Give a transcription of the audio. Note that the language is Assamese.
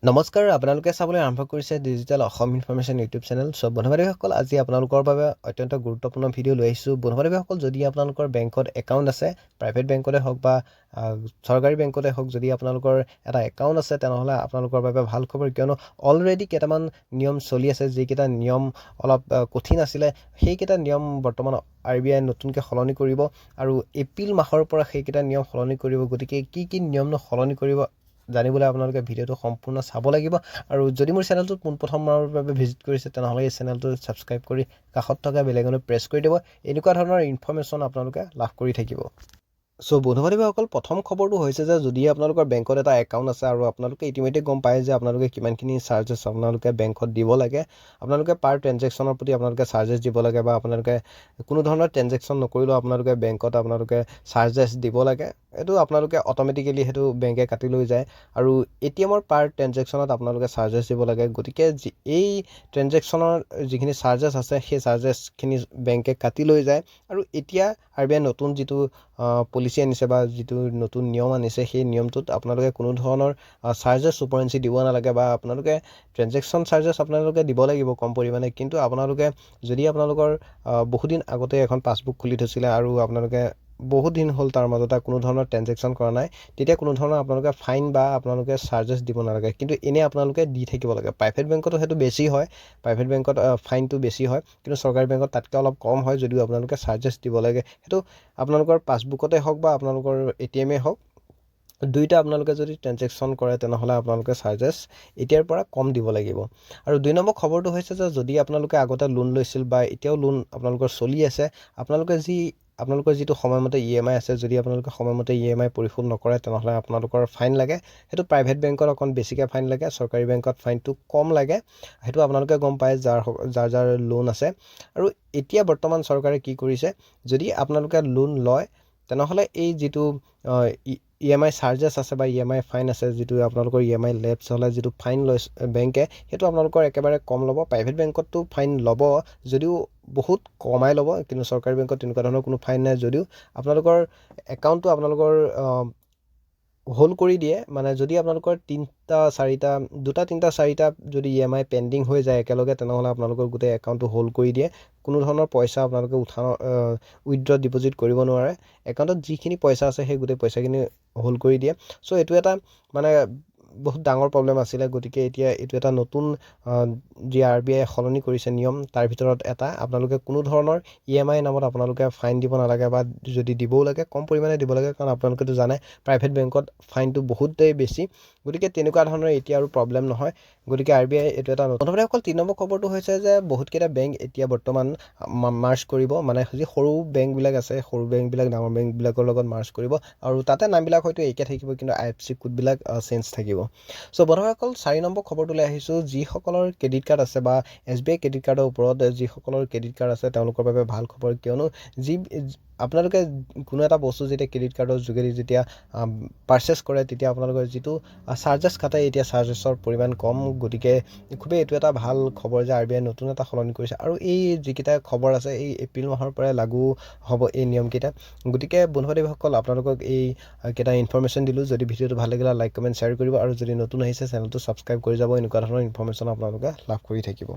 নমস্কাৰ আপোনালোকে চাবলৈ আৰম্ভ কৰিছে digital Assam information YouTube channel. সব বন্ধু-বান্ধৱীসকল আজি আপোনালোকৰ বাবে অত্যন্ত গুৰুত্বপূৰ্ণ ভিডিঅ' লৈ আহিছোঁ। বন্ধু-বান্ধৱীসকল যদি আপোনালোকৰ বেংকত একাউণ্ট আছে, প্ৰাইভেট বেংকতে হওক বা চৰকাৰী বেংকতে হওক, যদি আপোনালোকৰ এটা একাউণ্ট আছে তেনেহ'লে আপোনালোকৰ বাবে ভাল খবৰ, কিয়নো অলৰেডি কেইটামান নিয়ম চলি আছে। যিকেইটা নিয়ম অলপ কঠিন আছিলে, সেইকেইটা নিয়ম বৰ্তমান RBI নতুনকৈ সলনি কৰিব আৰু এপ্ৰিল মাহৰ পৰা সেইকেইটা নিয়ম সলনি কৰিব। গতিকে কি নিয়ম সলনি কৰিব জানিবলৈ আপোনালোকে ভিডিঅ'টো সম্পূৰ্ণ চাব লাগিব। আৰু যদি মোৰ চেনেলটোত পোনপ্ৰথমবাৰৰ বাবে ভিজিট কৰিছে তেনেহ'লে এই চেনেলটো ছাবস্ক্ৰাইব কৰি কাষত থকা বেল আইকনটো প্ৰেছ কৰি দিব। এনেকুৱা ধৰণৰ ইনফৰমেশ্যন আপোনালোকে লাভ কৰি থাকিব। বন্ধু-বান্ধৱীসকল, প্ৰথম খবৰটো হৈছে যে যদি আপোনালোকৰ বেংকত এটা একাউণ্ট আছে আৰু আপোনালোকে ইতিমধ্যে গম পায় যে আপোনালোকে কিমানখিনি চাৰ্জেছ আপোনালোকে বেংকত দিব লাগে। আপোনালোকে পাৰ ট্ৰেনজেকশ্যনৰ প্ৰতি আপোনালোকে চাৰ্জেছ দিব লাগে, বা আপোনালোকে কোনো ধৰণৰ ট্ৰেনজেকশ্যন নকৰিলেও আপোনালোকে বেংকত আপোনালোকে চাৰ্জেছ দিব লাগে। এইটো আপোনালোকে অট'মেটিকেলি সেইটো বেংকে কাটি লৈ যায়। আৰু ATM-ৰ পাৰ ট্ৰেনজেকশ্যনত আপোনালোকে চাৰ্জেছ দিব লাগে। গতিকে এই ট্ৰেনজেকশ্যনৰ যিখিনি চাৰ্জেছ আছে সেই চাৰ্জেছখিনি বেংকে কাটি লৈ যায়। আৰু এতিয়া RBI নতুন যিটো পলিচি আনিছে বা যিটো নতুন নিয়ম আনিছে, সেই নিয়মটোত আপোনালোকে কোনো ধৰণৰ চাৰ্জেছ ওপৰেঞ্চি দিব নালাগে, বা আপোনালোকে ট্ৰেনজেকশ্যন চাৰ্জেছ আপোনালোকে দিব লাগিব কম পৰিমাণে। কিন্তু আপোনালোকে যদি আপোনালোকৰ বহুদিন আগতে এখন পাছবুক খুলি থৈছিলে আৰু আপোনালোকে বহুত দিন হ'ল তাৰ মাজতে কোনো ধৰণৰ ট্ৰেনজেকশ্যন কৰা নাই, তেতিয়া কোনো ধৰণৰ আপোনালোকে ফাইন বা আপোনালোকে চাৰ্জেছ দিব নালাগে। কিন্তু এনেই আপোনালোকে দি থাকিব লাগে। প্ৰাইভেট বেংকতো সেইটো বেছি হয়, প্ৰাইভেট বেংকত ফাইনটো বেছি হয়, কিন্তু চৰকাৰী বেংকত তাতকৈ অলপ কম হয়। যদিও আপোনালোকে চাৰ্জেছ দিব লাগে, সেইটো আপোনালোকৰ পাছবুকতে হওক বা আপোনালোকৰ ATM-এ হওক, দুইটা আপোনালোকে যদি ট্ৰেনজেকশ্যন কৰে তেনেহ'লে আপোনালোকে চাৰ্জেছ এতিয়াৰ পৰা কম দিব লাগিব। আৰু 2 নম্বৰ খবৰটো হৈছে যে যদি আপোনালোকে আগতে লোন লৈছিল বা এতিয়াও লোন আপোনালোকৰ চলি আছে, আপোনালোকৰ যিটো সময়মতে EMI আছে, যদি আপোনালোকে সময়মতে EMI পৰিশোধ নকৰে তেনেহ'লে আপোনালোকৰ ফাইন লাগে। সেইটো প্ৰাইভেট বেংকত অকণ বেছিকৈ ফাইন লাগে, চৰকাৰী বেংকত ফাইনটো কম লাগে। সেইটো আপোনালোকে গম পায় যাৰ লোন আছে। আৰু এতিয়া বৰ্তমান চৰকাৰে কি কৰিছে, যদি আপোনালোকে লোন লয় তেনেহ'লে এই যিটো EMI চাৰ্জেছ আছে বা EMI ফাইন আছে, যিটো আপোনালোকৰ EMI লেপছ হ'লে যিটো ফাইন লয় বেংকে, সেইটো আপোনালোকৰ একেবাৰে কম ল'ব। প্ৰাইভেট বেংকতটো ফাইন ল'ব, যদিও বহুত কমাই ল'ব, কিন্তু চৰকাৰী বেংকত তেনেকুৱা ধৰণৰ কোনো ফাইন নাই। যদিও আপোনালোকৰ একাউণ্টটো আপোনালোকৰ হোল্ড কৰি দিয়ে, মানে যদি আপোনালোকৰ 2টা 3টা যদি EMI পেণ্ডিং হৈ যায় একেলগে, তেনেহ'লে আপোনালোকৰ গোটেই একাউণ্টটো হোল্ড কৰি দিয়ে। কোনো ধৰণৰ পইচা আপোনালোকে উইথড্ৰ ডিপ'জিট কৰিব নোৱাৰে। একাউণ্টত যিখিনি পইচা আছে সেই গোটেই পইচাখিনি হোল্ড কৰি দিয়ে। চ' এইটো এটা মানে বহুত ডাঙৰ প্ৰব্লেম আছিলে। গতিকে এতিয়া এইটো এটা নতুন যি RBI সলনি কৰিছে নিয়ম, তাৰ ভিতৰত এটা আপোনালোকে কোনো ধৰণৰ EMI নামত আপোনালোকে ফাইন দিব নালাগে, বা যদি দিবও লাগে কম পৰিমাণে দিব লাগে, কাৰণ আপোনালোকেতো জানে প্ৰাইভেট বেংকত ফাইনটো বহুতেই বেছি। গতিকে তেনেকুৱা ধৰণৰ এতিয়া আৰু প্ৰব্লেম নহয়। গতিকে RBI এইটো এটা নতুন। অকল 3 নম্বৰ খবৰটো হৈছে যে বহুতকেইটা বেংক এতিয়া বৰ্তমান মাৰ্জ কৰিব, মানে যি সৰু বেংকবিলাক আছে, সৰু বেংকবিলাক ডাঙৰ বেংকবিলাকৰ লগত মাৰ্জ কৰিব। আৰু তাতে নামবিলাক হয়তো একে থাকিব, কিন্তু IFSC কোডবিলাক চেঞ্জ থাকিব। চ' বন্ধুসকল, 4 নম্বৰ খবৰটোলৈ আহিছোঁ। যিসকলৰ ক্ৰেডিট কাৰ্ড আছে বা SBI ক্ৰেডিট কাৰ্ডৰ ওপৰত যিসকলৰ ক্ৰেডিট কাৰ্ড আছে তেওঁলোকৰ বাবে ভাল খবৰ, কিয়নো আপোনালোকে কোনো এটা বস্তু যেতিয়া ক্ৰেডিট কাৰ্ডৰ যোগেদি যেতিয়া পাৰ্চেছ কৰে, তেতিয়া আপোনালোকৰ যিটো চাৰ্জেছ কাটে, এতিয়া চাৰ্জেছৰ পৰিমাণ কম। গতিকে খুবেই এইটো এটা ভাল খবৰ যে RBI নতুন এটা সলনি কৰিছে। আৰু এই যিকেইটা খবৰ আছে, এই এপ্ৰিল মাহৰ পৰাই লাগু হ'ব এই নিয়মকেইটা। গতিকে বন্ধু-বান্ধৱীসকল, আপোনালোকক এই কেইটা ইনফৰমেশ্যন দিলোঁ। যদি ভিডিঅ'টো ভাল লাগিলে লাইক কমেণ্ট শ্বেয়াৰ কৰিব, আৰু যদি নতুন আহিছে চেনেলটো ছাবস্ক্ৰাইব কৰি যাব। এনেকুৱা ধৰণৰ ইনফৰমেশ্যন আপোনালোকে লাভ কৰি থাকিব।